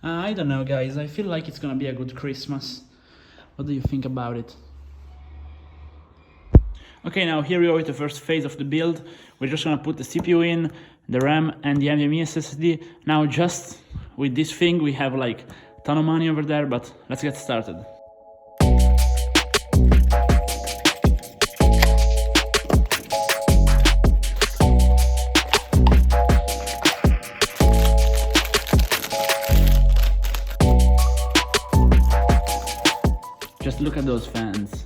I don't know, guys. I feel like it's gonna be a good Christmas. What do you think about it? Okay, now here we are with the first phase of the build. We're just gonna put the CPU in, the RAM, and the NVMe SSD. Now, just with this thing, we have like a ton of money over there, but let's get started. Just look at those fans.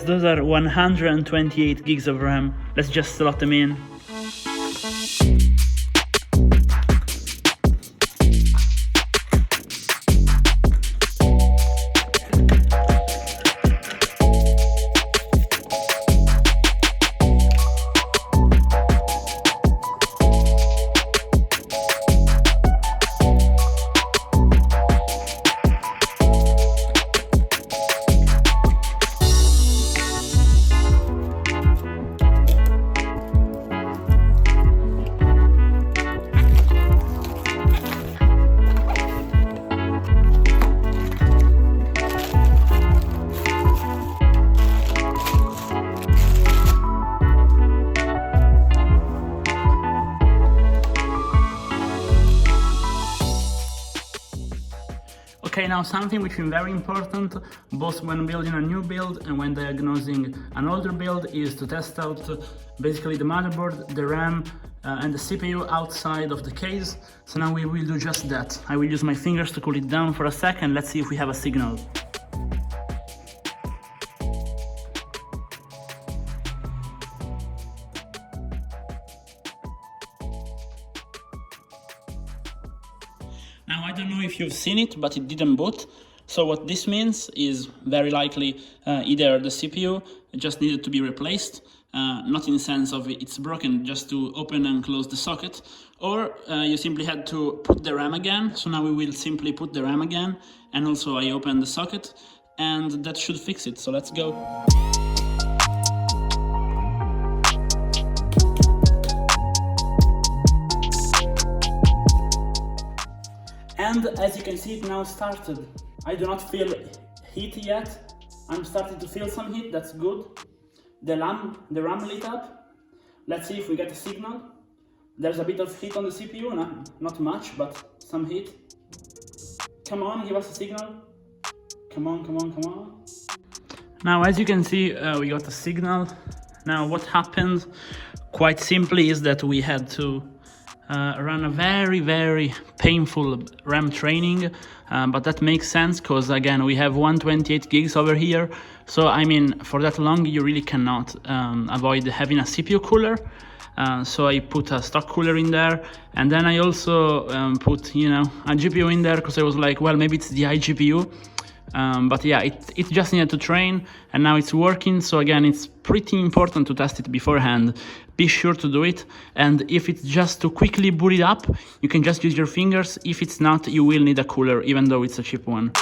Those are 128 gigs of RAM. Let's just slot them in. Okay, now something which is very important, both when building a new build and when diagnosing an older build, is to test out basically the motherboard, the RAM, and the CPU outside of the case. So now we will do just that. I will use my fingers to cool it down for a second. Let's see if we have a signal. Now, I don't know if you've seen it, but it didn't boot. So what this means is very likely either the CPU just needed to be replaced, not in the sense of it's broken, just to open and close the socket, or you simply had to put the RAM again. So now we will simply put the RAM again, and also I open the socket, and that should fix it. So let's go. And as you can see, it now started. I do not feel heat yet. I'm starting to feel some heat, that's good. The RAM lit up. Let's see if we get a signal. There's a bit of heat on the CPU, not much, but some heat. Come on, give us a signal. Come on, come on, come on. Now, as you can see, we got a signal. Now, what happened, quite simply, is that we had to run a very painful RAM training, but that makes sense because again we have 128 gigs over here, so I mean for that long you really cannot avoid having a CPU cooler. So I put a stock cooler in there, and then I also put a GPU in there because I was like, well, maybe it's the iGPU. But yeah, it just needed to train, and now it's working. So again, it's pretty important to test it beforehand. Be sure to do it, and if it's just to quickly boot it up, you can just use your fingers. If it's not, you will need a cooler, even though it's a cheap one.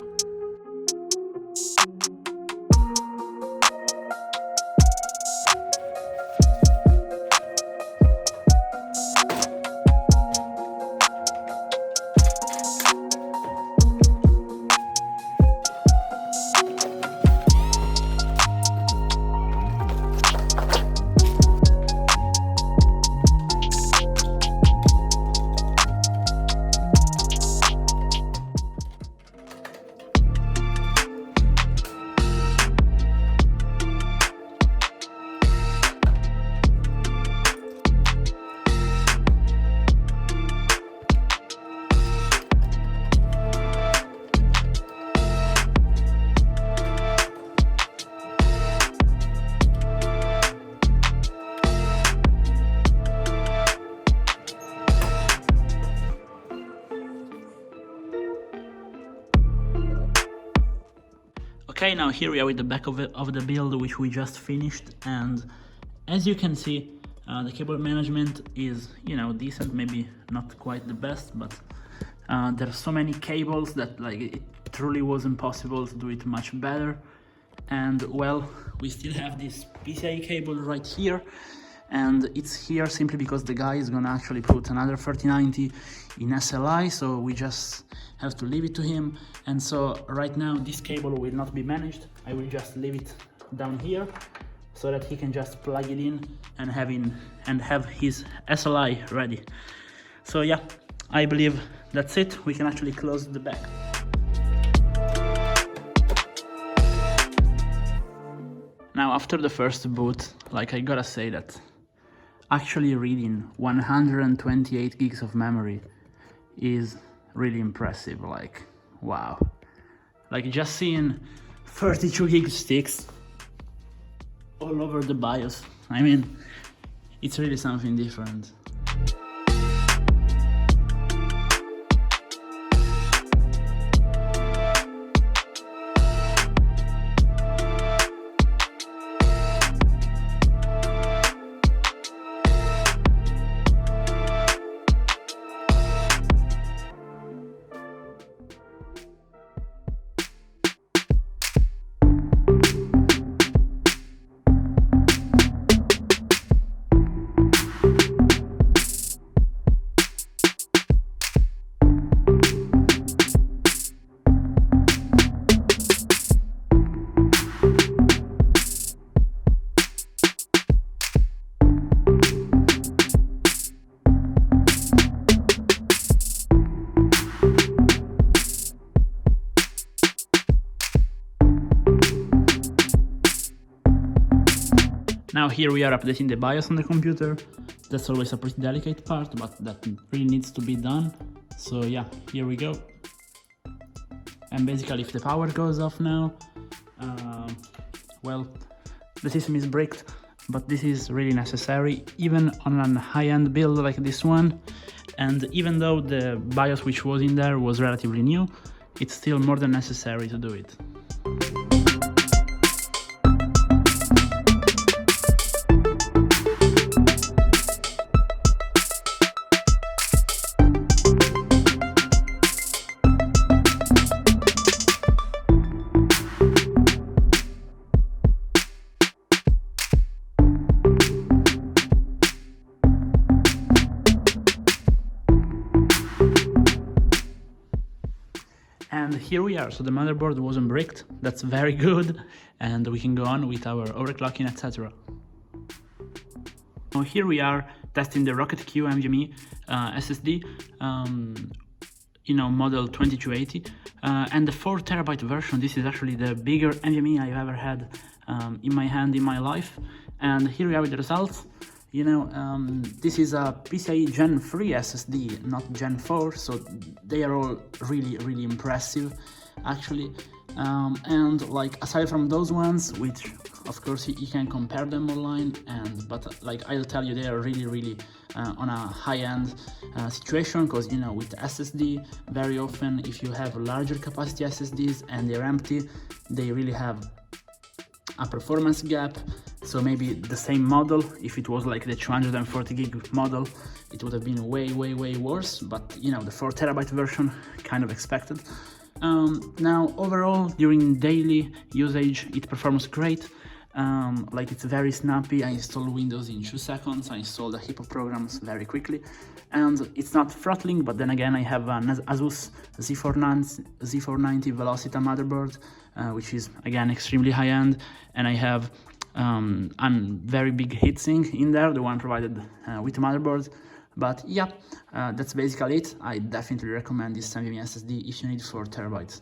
Okay, now here we are with the back of the build, which we just finished, and as you can see, the cable management is, decent, maybe not quite the best, but there are so many cables that truly wasn't possible to do it much better. And well, we still have this PCIe cable right here, and it's here simply because the guy is gonna actually put another 3090 in SLI, so we just have to leave it to him. And so right now this cable will not be managed. I will just leave it down here so that he can just plug it in and have his SLI ready. So yeah, I believe that's it. We can actually close the back. Now, after the first boot, like, I gotta say that actually reading 128 gigs of memory is really impressive. Like, wow. Like, just seeing 32 gig sticks all over the BIOS, I mean, it's really something different. Now here we are updating the BIOS on the computer. That's always a pretty delicate part, but that really needs to be done. So yeah, here we go. And basically, if the power goes off now, well, the system is bricked, but this is really necessary, even on a high-end build like this one. And even though the BIOS which was in there was relatively new, it's still more than necessary to do it. And here we are, so the motherboard wasn't bricked, that's very good, and we can go on with our overclocking, etc. Now here we are testing the Rocket Q NVMe SSD, model 2280, and the 4TB version. This is actually the bigger NVMe I've ever had in my hand in my life, and here we are with the results. This is a PCIe Gen 3 SSD, not Gen 4, so they are all really, really impressive, actually. And like, aside from those ones, which of course you can compare them online, but like, I'll tell you, they are really, really on a high-end situation, because with the SSD, very often if you have larger capacity SSDs and they're empty, they really have a performance gap. So maybe the same model, if it was like the 240 gig model, it would have been way, way, way worse. But the 4TB version, kind of expected. Now overall, during daily usage, it performs great. Like, it's very snappy. I installed Windows in 2 seconds. I installed a heap of programs very quickly, and it's not throttling. But then again, I have an Asus Z490 Velocita motherboard, which is again extremely high-end, and I have a very big heatsink in there, the one provided with the motherboard. But yeah, that's basically it. I definitely recommend this NVMe SSD if you need 4 TB.